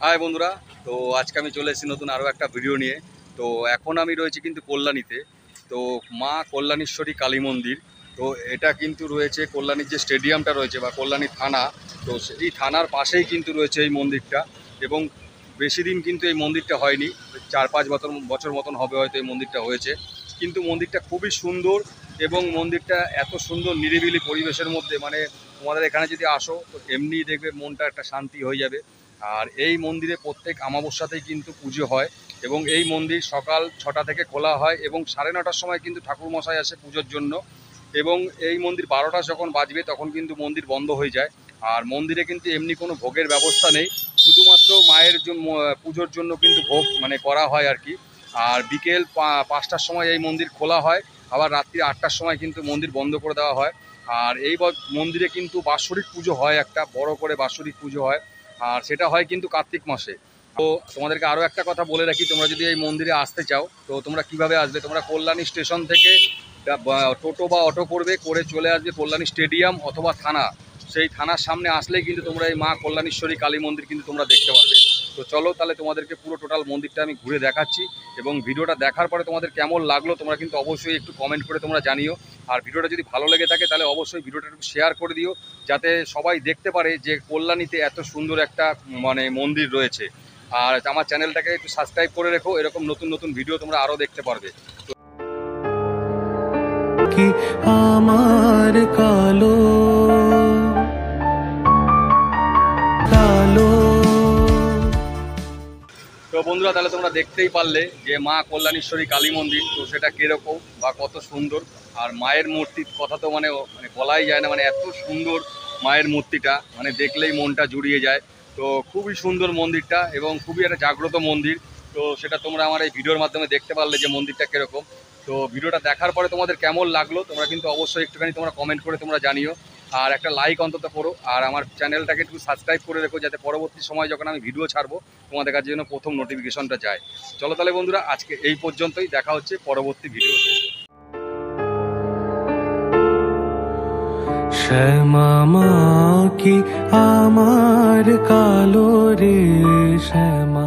High বন্ধুরা, তো আজকে আমি চলে এসেছি নতুন আরও একটা ভিডিও নিয়ে। তো এখন আমি রয়েছি কিন্তু কল্যাণীতে। তো মা কল্যাণীশ্বরী কালী মন্দির। তো এটা কিন্তু রয়েছে কল্যাণীর যে স্টেডিয়ামটা রয়েছে বা কল্যাণী থানা। তো এই থানার পাশেই কিন্তু রয়েছে এই মন্দিরটা। এবং বেশি দিন কিন্তু এই মন্দিরটা হয়নি, 4-5 বছর মতন হবে হয়তো এই মন্দিরটা হয়েছে। কিন্তু মন্দিরটা খুবই সুন্দর এবং মন্দিরটা এত সুন্দর নিরিবিলি পরিবেশের মধ্যে, মানে তোমাদের এখানে যদি আসো তো এমনি দেখবে মনটা একটা শান্তি হয়ে যাবে। আর এই মন্দিরে প্রত্যেক অমাবস্যাতেই কিন্তু পুজো হয় এবং এই মন্দির সকাল 6টা থেকে খোলা হয় এবং 9:30টার সময় কিন্তু ঠাকুরমশাই আসে পুজোর জন্য। এবং এই মন্দির 12টা যখন বাজবে তখন কিন্তু মন্দির বন্ধ হয়ে যায়। আর মন্দিরে কিন্তু এমনি কোনো ভোগের ব্যবস্থা নেই, শুধুমাত্র মায়ের পুজোর জন্য কিন্তু ভোগ মানে করা হয় আর কি। আর বিকেল 5টার সময় এই মন্দির খোলা হয়, আবার রাত্রি 8টার সময় কিন্তু মন্দির বন্ধ করে দেওয়া হয়। আর এই মন্দিরে কিন্তু বাৎসরিক পুজো হয়, একটা বড় করে বাৎসরিক পুজো হয়। আর সেটা হয় কিন্তু কার্তিক মাসে। তো তোমাদেরকে আরও একটা কথা বলে রাখি, তোমরা যদি এই মন্দিরে আসতে চাও তো তোমরা কিভাবে আসবে, তোমরা কল্যাণী স্টেশন থেকে টোটো বা অটো করে চলে আসবে কল্যাণী স্টেডিয়াম অথবা থানা। সেই থানার সামনে আসলেই কিন্তু তোমরা এই মা কল্যাণীশ্বরী কালী মন্দির কিন্তু তোমরা দেখতে পারবে। তো চলো তাহলে তোমাদেরকে পুরো টোটাল মন্দিরটা আমি ঘুরে দেখাচ্ছি। এবং ভিডিওটা দেখার পরে তোমাদের কেমন লাগলো তোমরা কিন্তু অবশ্যই একটু কমেন্ট করে তোমরা জানিও। আর ভিডিওটা যদি ভালো লেগে থাকে তাহলে অবশ্যই ভিডিওটা একটু শেয়ার করে দিও, যাতে সবাই দেখতে পারে যে কল্যাণীতে এত সুন্দর একটা মানে মন্দির রয়েছে। আর আমার চ্যানেলটাকে একটু সাবস্ক্রাইব করে রেখো, এরকম নতুন নতুন ভিডিও তোমরা আরও দেখতে পারবে। কি আমার কালো কালো। তো বন্ধুরা, তাহলে তোমরা দেখতেই পারলে যে মা কল্যাণীশ্বরী কালী মন্দির, তো সেটা কীরকম বা কত সুন্দর। আর মায়ের মূর্তির কথা তো মানে বলাই যায় না, মানে এত সুন্দর মায়ের মূর্তিটা, মানে দেখলেই মনটা জুড়িয়ে যায়। তো খুবই সুন্দর মন্দিরটা এবং খুবই একটা জাগ্রত মন্দির। তো সেটা তোমরা আমার এই ভিডিওর মাধ্যমে দেখতে পারলে যে মন্দিরটা কীরকম। তো ভিডিওটা দেখার পরে তোমাদের কেমন লাগলো তোমরা কিন্তু অবশ্যই একটুখানি তোমরা কমেন্ট করে তোমরা জানিও। আর একটা লাইক অন্তত করো, আর আমার চ্যানেলটাকে একটু সাবস্ক্রাইব করে রেখো, যাতে পরবর্তী সময় যখন আমি ভিডিও ছাড়বো তোমাদের কাছে যেন প্রথম নোটিফিকেশনটা যায়। চলো তাহলে বন্ধুরা, আজকে এই পর্যন্তই, দেখা হচ্ছে পরবর্তী ভিডিওতে। শ্যামা মা কি আমার কালো রে, শ্যামা